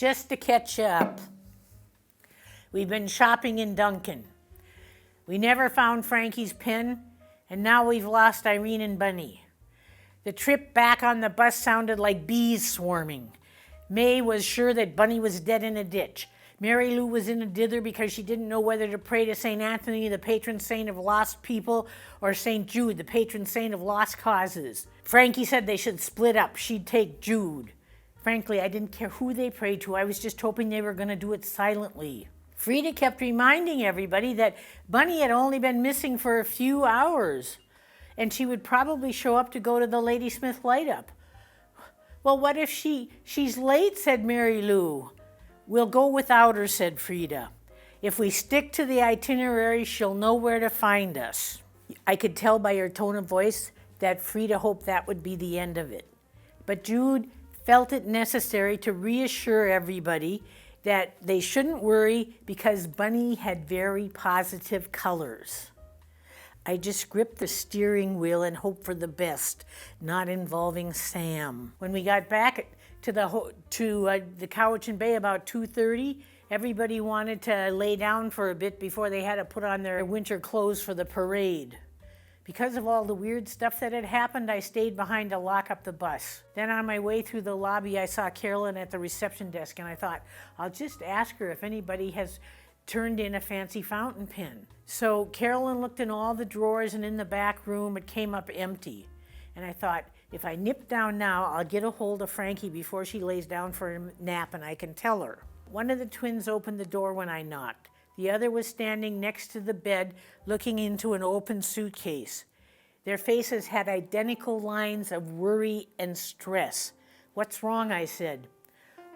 Just to catch up. We've been shopping in Duncan. We never found Frankie's pen, and now we've lost Irene and Bunny. The trip back on the bus sounded like bees swarming. May was sure that Bunny was dead in a ditch. Mary Lou was in a dither because she didn't know whether to pray to St. Anthony, the patron saint of lost people, or St. Jude, the patron saint of lost causes. Frankie said they should split up. She'd take Jude. Frankly, I didn't care who they prayed to. I was just hoping they were going to do it silently. Frida kept reminding everybody that Bunny had only been missing for a few hours, and she would probably show up to go to the Ladysmith Light Up. Well, what if she's late, said Mary Lou. We'll go without her, said Frida. If we stick to the itinerary, she'll know where to find us. I could tell by her tone of voice that Frida hoped that would be the end of it. But Jude felt it necessary to reassure everybody that they shouldn't worry because Bunny had very positive colors. I just gripped the steering wheel and hoped for the best, not involving Sam. When we got back to the Cowichan Bay about 2:30, everybody wanted to lay down for a bit before they had to put on their winter clothes for the parade. Because of all the weird stuff that had happened, I stayed behind to lock up the bus. Then on my way through the lobby, I saw Carolyn at the reception desk, and I thought, I'll just ask her if anybody has turned in a fancy fountain pen. So Carolyn looked in all the drawers, and in the back room, it came up empty. And I thought, if I nip down now, I'll get a hold of Frankie before she lays down for a nap, and I can tell her. One of the twins opened the door when I knocked. The other was standing next to the bed, looking into an open suitcase. Their faces had identical lines of worry and stress. What's wrong? I said.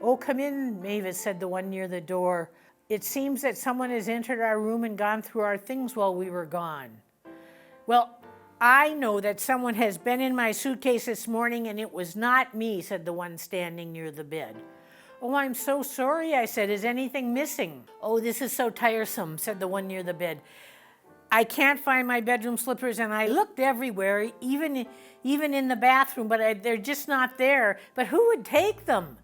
Oh, come in, Mavis, said the one near the door. It seems that someone has entered our room and gone through our things while we were gone. Well, I know that someone has been in my suitcase this morning, and it was not me, said the one standing near the bed. Oh, I'm so sorry, I said. Is anything missing? Oh, this is so tiresome, said the one near the bed. I can't find my bedroom slippers, and I looked everywhere, even in the bathroom, but they're just not there. But who would take them?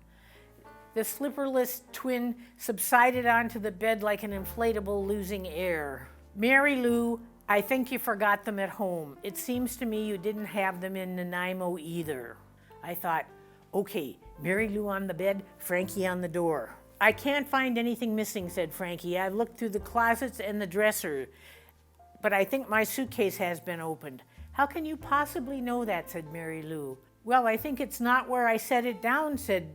The slipperless twin subsided onto the bed like an inflatable losing air. Mary Lou, I think you forgot them at home. It seems to me you didn't have them in Nanaimo either. I thought, okay, Mary Lou on the bed, Frankie on the door. I can't find anything missing, said Frankie. I've looked through the closets and the dresser, but I think my suitcase has been opened. How can you possibly know that, said Mary Lou. Well, I think it's not where I set it down, said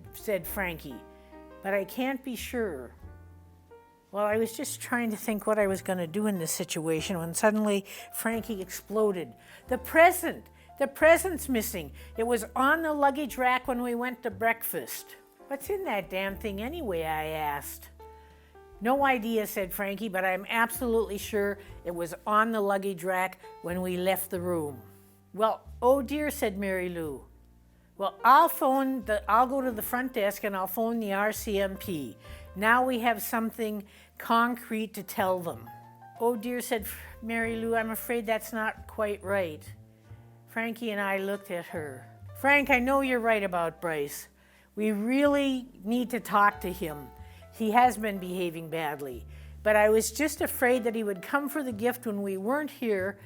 Frankie, but I can't be sure. Well, I was just trying to think what I was going to do in this situation when suddenly Frankie exploded. The present! The present's missing. It was on the luggage rack when we went to breakfast. What's in that damn thing anyway, I asked. No idea, said Frankie, but I'm absolutely sure it was on the luggage rack when we left the room. Well, oh dear, said Mary Lou. Well, I'll go to the front desk and I'll phone the RCMP. Now we have something concrete to tell them. Oh dear, said Mary Lou, I'm afraid that's not quite right. Frankie and I looked at her. Frank, I know you're right about Bryce. We really need to talk to him. He has been behaving badly. But I was just afraid that he would come for the gift when we weren't here,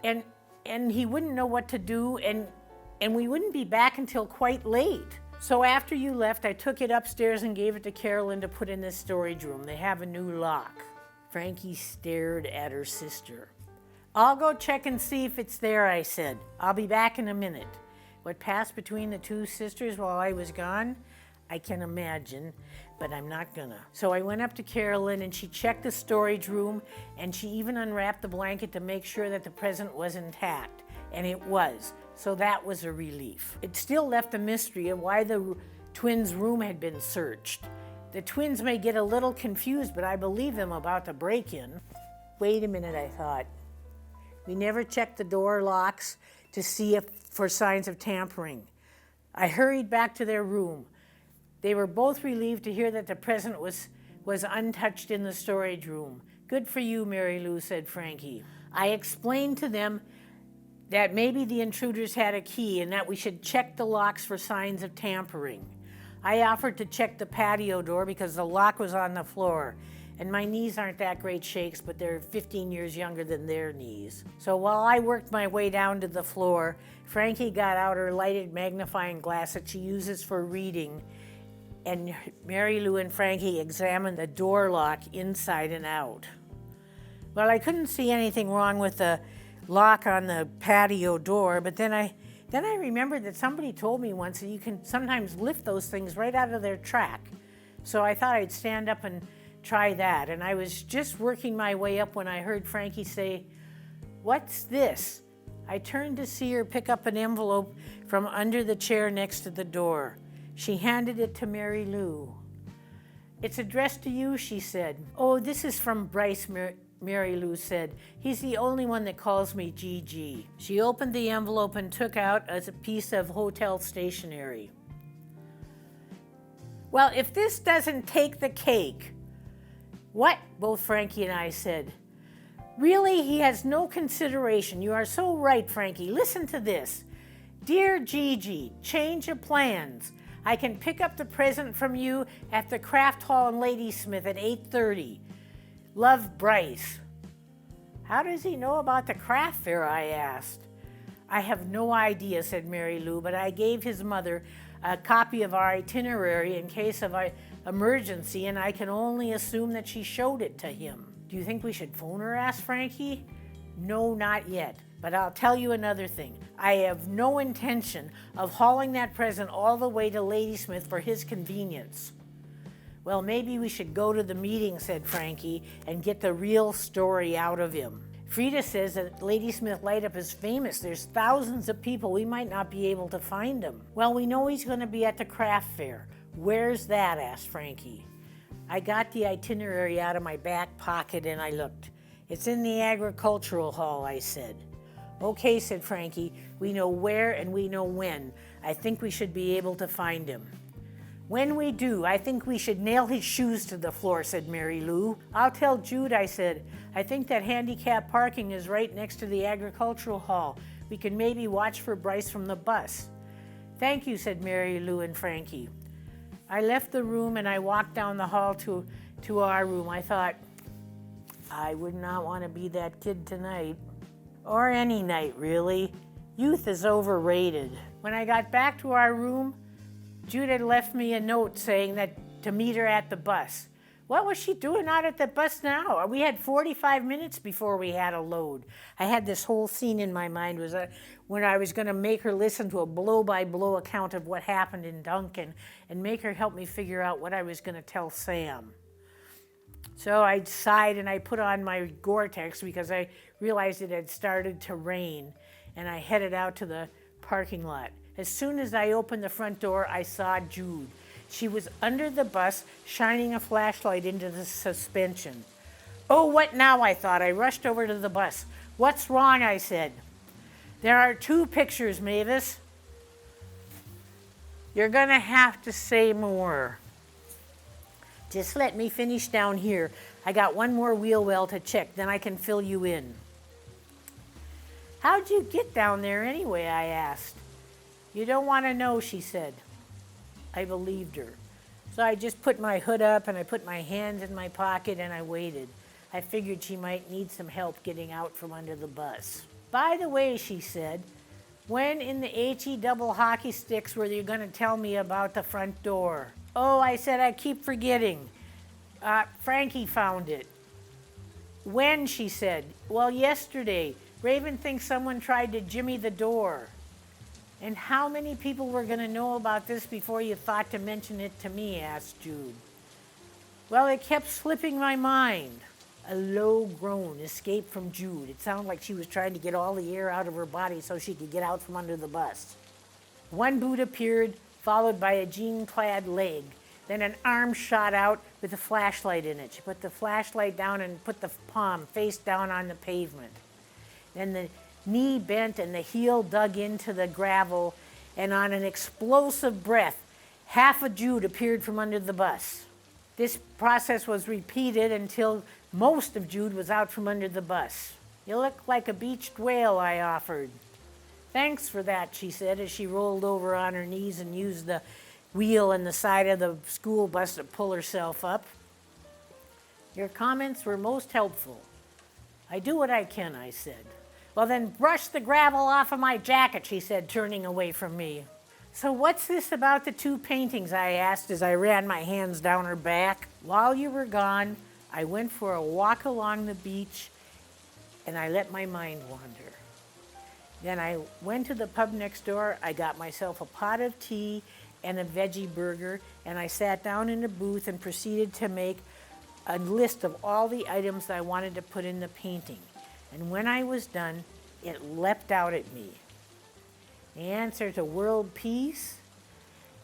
and he wouldn't know what to do, and we wouldn't be back until quite late. So after you left, I took it upstairs and gave it to Carolyn to put in the storage room. They have a new lock. Frankie stared at her sister. I'll go check and see if it's there, I said. I'll be back in a minute. What passed between the two sisters while I was gone, I can imagine, but I'm not gonna. So I went up to Carolyn and she checked the storage room and she even unwrapped the blanket to make sure that the present was intact. And it was. So that was a relief. It still left a mystery of why the twins' room had been searched. The twins may get a little confused, but I believe them about the break-in. Wait a minute, I thought. We never checked the door locks to see for signs of tampering. I hurried back to their room. They were both relieved to hear that the present was untouched in the storage room. Good for you, Mary Lou, said Frankie. I explained to them that maybe the intruders had a key and that we should check the locks for signs of tampering. I offered to check the patio door because the lock was on the floor. And my knees aren't that great shakes, but they're 15 years younger than their knees. So while I worked my way down to the floor, Frankie got out her lighted magnifying glass that she uses for reading, and Mary Lou and Frankie examined the door lock inside and out. Well, I couldn't see anything wrong with the lock on the patio door, but then I remembered that somebody told me once that you can sometimes lift those things right out of their track. So I thought I'd stand up and try that. And I was just working my way up when I heard Frankie say, "What's this?" I turned to see her pick up an envelope from under the chair next to the door. She handed it to Mary Lou. "It's addressed to you," she said. "Oh, this is from Bryce," Mary Lou said. "He's the only one that calls me Gigi." She opened the envelope and took out a piece of hotel stationery. "Well, if this doesn't take the cake." "What?" both Frankie and I said. "Really, he has no consideration. You are so right, Frankie. Listen to this. Dear Gigi, change of plans. I can pick up the present from you at the craft hall in Ladysmith at 8:30. Love, Bryce." "How does he know about the craft fair?" I asked. "I have no idea," said Mary Lou, "but I gave his mother a copy of our itinerary in case of an emergency, and I can only assume that she showed it to him." "Do you think we should phone her?" asked Frankie. "No, not yet. But I'll tell you another thing. I have no intention of hauling that present all the way to Ladysmith for his convenience." "Well, maybe we should go to the meeting," said Frankie, "and get the real story out of him. Frida says that Ladysmith Light Up is famous. There's thousands of people. We might not be able to find him." "Well, we know he's going to be at the craft fair." "Where's that?" asked Frankie. I got the itinerary out of my back pocket and I looked. "It's in the agricultural hall," I said. "Okay," said Frankie. "We know where and we know when. I think we should be able to find him." "When we do, I think we should nail his shoes to the floor," said Mary Lou. "I'll tell Jude," I said. "I think that handicap parking is right next to the agricultural hall. We can maybe watch for Bryce from the bus." "Thank you," said Mary Lou and Frankie. I left the room and I walked down the hall to our room. I thought, I would not want to be that kid tonight. Or any night, really. Youth is overrated. When I got back to our room, Jude had left me a note saying that to meet her at the bus. What was she doing out at the bus now? We had 45 minutes before we had a load. I had this whole scene in my mind when I was going to make her listen to a blow-by-blow account of what happened in Duncan and make her help me figure out what I was going to tell Sam. So I sighed and I put on my Gore-Tex because I realized it had started to rain, and I headed out to the parking lot. As soon as I opened the front door, I saw Jude. She was under the bus, shining a flashlight into the suspension. "Oh, what now?" I thought. I rushed over to the bus. "What's wrong?" I said. "There are 2 pictures, Mavis." "You're going to have to say more." "Just let me finish down here. I got one more wheel well to check, then I can fill you in." "How'd you get down there anyway?" I asked. "You don't want to know," she said. I believed her. So I just put my hood up and I put my hands in my pocket and I waited. I figured she might need some help getting out from under the bus. "By the way," she said, "when in the HE double hockey sticks were you going to tell me about the front door?" "Oh," I said, "I keep forgetting. Frankie found it." "When?" she said. "Well, yesterday. Raven thinks someone tried to jimmy the door." "And how many people were going to know about this before you thought to mention it to me?" asked Jude. "Well, it kept slipping my mind." A low groan escaped from Jude. It sounded like she was trying to get all the air out of her body so she could get out from under the bus. One boot appeared, followed by a jean-clad leg. Then an arm shot out with a flashlight in it. She put the flashlight down and put the palm face down on the pavement. Then the knee bent and the heel dug into the gravel, and on an explosive breath, half a Jude appeared from under the bus. This process was repeated until most of Jude was out from under the bus. "You look like a beached whale," I offered. "Thanks for that," she said as she rolled over on her knees and used the wheel in the side of the school bus to pull herself up. Your comments were most helpful. I do what I can, I said. Well, then brush the gravel off of my jacket, she said, turning away from me. So what's this about the 2 paintings, I asked as I ran my hands down her back. While you were gone, I went for a walk along the beach and I let my mind wander. Then I went to the pub next door, I got myself a pot of tea and a veggie burger, and I sat down in the booth and proceeded to make a list of all the items I wanted to put in the painting. And when I was done, it leapt out at me. The answer to world peace?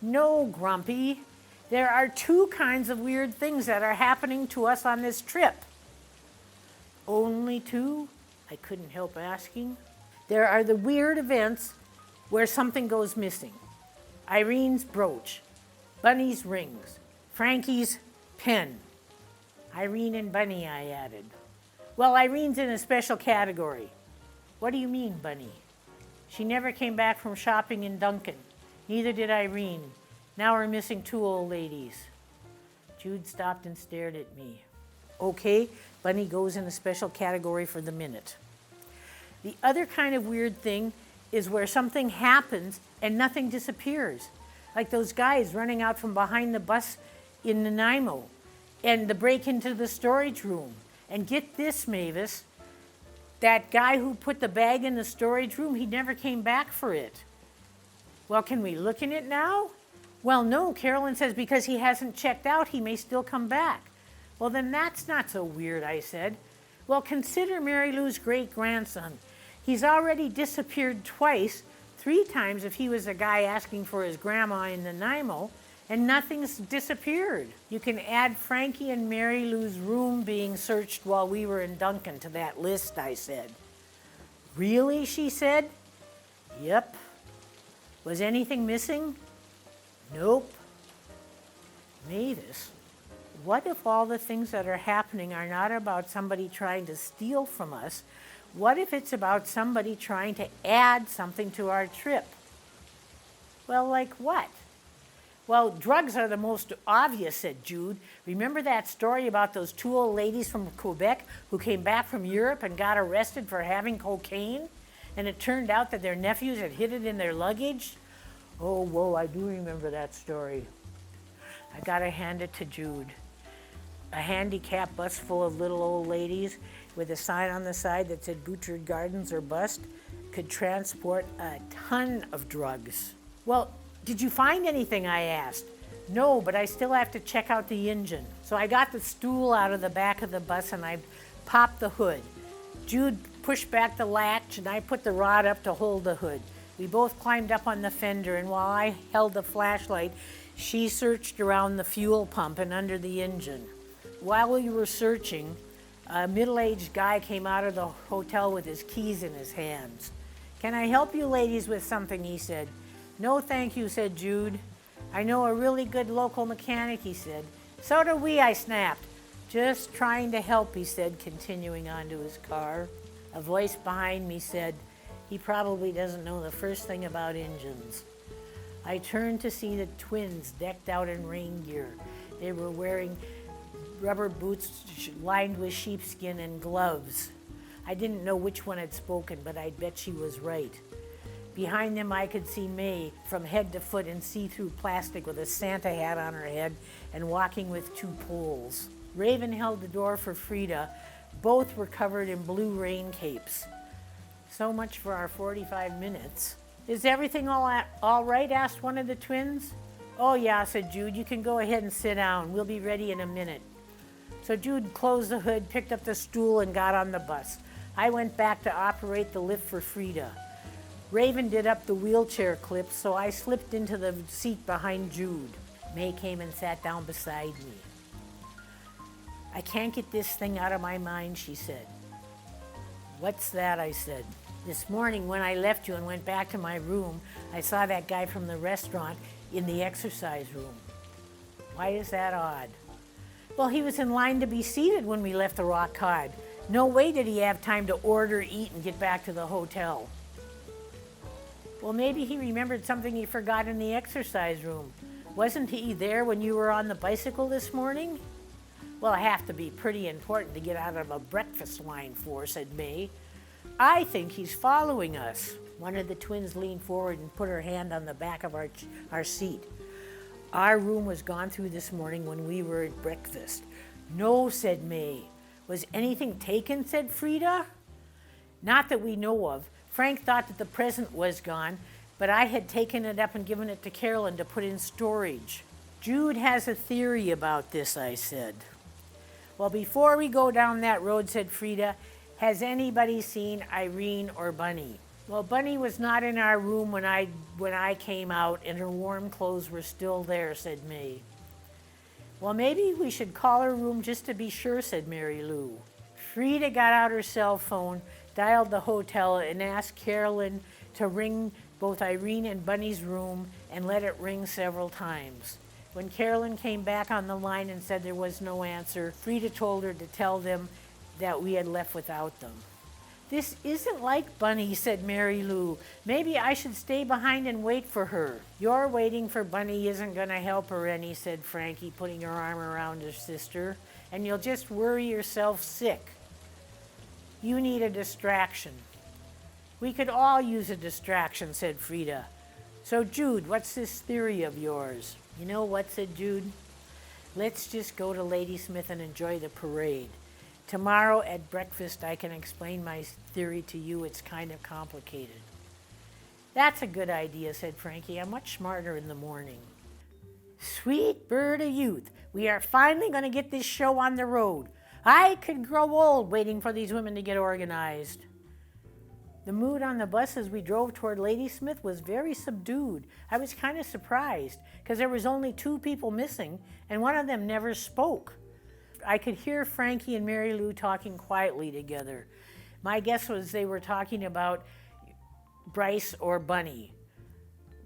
No, Grumpy. There are 2 kinds of weird things that are happening to us on this trip. Only 2? I couldn't help asking. There are the weird events where something goes missing. Irene's brooch, Bunny's rings, Frankie's pen. Irene and Bunny, I added. Well, Irene's in a special category. What do you mean, Bunny? She never came back from shopping in Duncan. Neither did Irene. Now we're missing 2 old ladies. Jude stopped and stared at me. Okay, Bunny goes in a special category for the minute. The other kind of weird thing is where something happens and nothing disappears. Like those guys running out from behind the bus in Nanaimo and the break into the storage room. And get this, Mavis, that guy who put the bag in the storage room, he never came back for it. Well, can we look in it now? Well, no, Carolyn says because he hasn't checked out, he may still come back. Well, then that's not so weird, I said. Well, consider Mary Lou's great-grandson. He's already disappeared twice, 3 times if he was a guy asking for his grandma in Nanaimo, and nothing's disappeared. You can add Frankie and Mary Lou's room being searched while we were in Duncan to that list, I said. Really, she said. Yep. Was anything missing? Nope. Mavis, what if all the things that are happening are not about somebody trying to steal from us? What if it's about somebody trying to add something to our trip? Well, like what? Well, drugs are the most obvious, said Jude. Remember that story about those 2 old ladies from Quebec who came back from Europe and got arrested for having cocaine? And it turned out that their nephews had hid it in their luggage? Oh, whoa, I do remember that story. I gotta hand it to Jude. A handicapped bus full of little old ladies with a sign on the side that said Butchart Gardens or Bust could transport a ton of drugs. Well, did you find anything, I asked. No, but I still have to check out the engine. So I got the stool out of the back of the bus and I popped the hood. Jude pushed back the latch and I put the rod up to hold the hood. We both climbed up on the fender, and while I held the flashlight, she searched around the fuel pump and under the engine. While we were searching, a middle-aged guy came out of the hotel with his keys in his hands. Can I help you ladies with something, he said. No, thank you, said Jude. I know a really good local mechanic, he said. So do we, I snapped. Just trying to help, he said, continuing on to his car. A voice behind me said, he probably doesn't know the first thing about engines. I turned to see the twins decked out in rain gear. They were wearing rubber boots lined with sheepskin and gloves. I didn't know which one had spoken, but I'd bet she was right. Behind them I could see May from head to foot in see-through plastic with a Santa hat on her head and walking with 2 poles. Raven held the door for Frida. Both were covered in blue rain capes. So much for our 45 minutes. Is everything all right? Asked one of the twins. Oh yeah, said Jude. You can go ahead and sit down. We'll be ready in a minute. So Jude closed the hood, picked up the stool, and got on the bus. I went back to operate the lift for Frida. Raven did up the wheelchair clips, so I slipped into the seat behind Jude. May came and sat down beside me. I can't get this thing out of my mind, she said. What's that? I said. This morning when I left you and went back to my room, I saw that guy from the restaurant in the exercise room. Why is that odd? Well, he was in line to be seated when we left the rock cod. No way did he have time to order, eat, and get back to the hotel. Well, maybe he remembered something he forgot in the exercise room. Wasn't he there when you were on the bicycle this morning? Well, it have to be pretty important to get out of a breakfast line for, said May. I think he's following us. One of the twins leaned forward and put her hand on the back of our seat. Our room was gone through this morning when we were at breakfast. No, said May. Was anything taken, said Frida. Not that we know of. Frank thought that the present was gone, but I had taken it up and given it to Carolyn to put in storage. Jude has a theory about this, I said. Well, before we go down that road, said Frida, has anybody seen Irene or Bunny? Well, Bunny was not in our room when I came out, and her warm clothes were still there, said May. Well, maybe we should call her room just to be sure, said Mary Lou. Frida got out her cell phone, dialed the hotel, and asked Carolyn to ring both Irene and Bunny's room and let it ring several times. When Carolyn came back on the line and said there was no answer, Frida told her to tell them that we had left without them. This isn't like Bunny, said Mary Lou. Maybe I should stay behind and wait for her. Your waiting for Bunny isn't going to help her any, said Frankie, putting her arm around her sister, and you'll just worry yourself sick. You need a distraction. We could all use a distraction, said Frida. So, Jude, what's this theory of yours? You know what, said Jude? Let's just go to Ladysmith and enjoy the parade. Tomorrow at breakfast, I can explain my theory to you. It's kind of complicated. That's a good idea, said Frankie. I'm much smarter in the morning. Sweet bird of youth, we are finally going to get this show on the road. I could grow old waiting for these women to get organized. The mood on the bus as we drove toward Ladysmith was very subdued. I was kind of surprised because there was only 2 people missing and one of them never spoke. I could hear Frankie and Mary Lou talking quietly together. My guess was they were talking about Bryce or Bunny,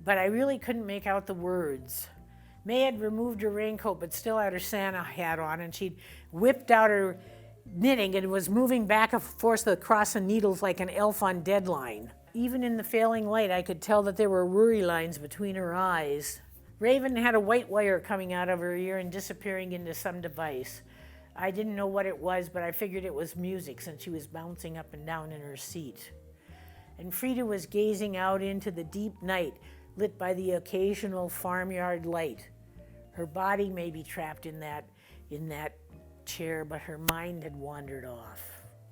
but I really couldn't make out the words. May had removed her raincoat but still had her Santa hat on, and she'd whipped out her knitting and was moving back and forth across the needles like an elf on deadline. Even in the failing light, I could tell that there were worry lines between her eyes. Raven had a white wire coming out of her ear and disappearing into some device. I didn't know what it was, but I figured it was music since she was bouncing up and down in her seat. And Frida was gazing out into the deep night, lit by the occasional farmyard light. Her body may be trapped in that chair, but her mind had wandered off.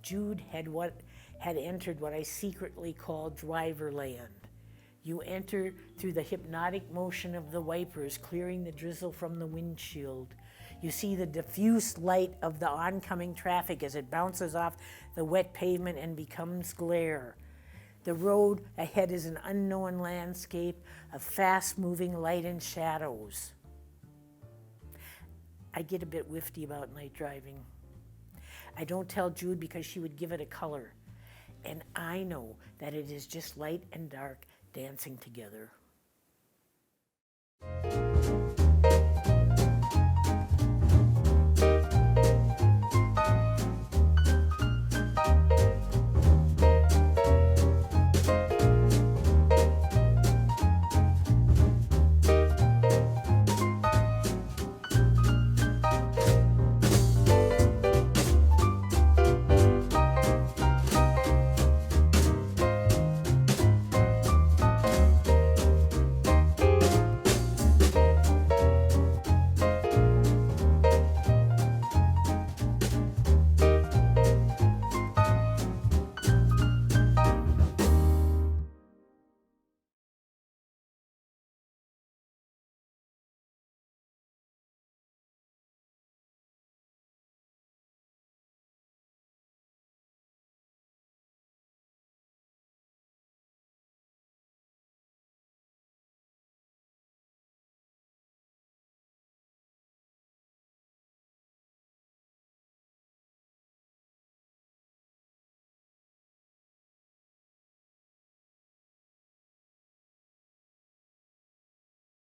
Jude had entered what I secretly called driverland. You enter through the hypnotic motion of the wipers, clearing the drizzle from the windshield. You see the diffuse light of the oncoming traffic as it bounces off the wet pavement and becomes glare. The road ahead is an unknown landscape of fast-moving light and shadows. I get a bit whifty about night driving. I don't tell Jude because she would give it a color. And I know that it is just light and dark dancing together.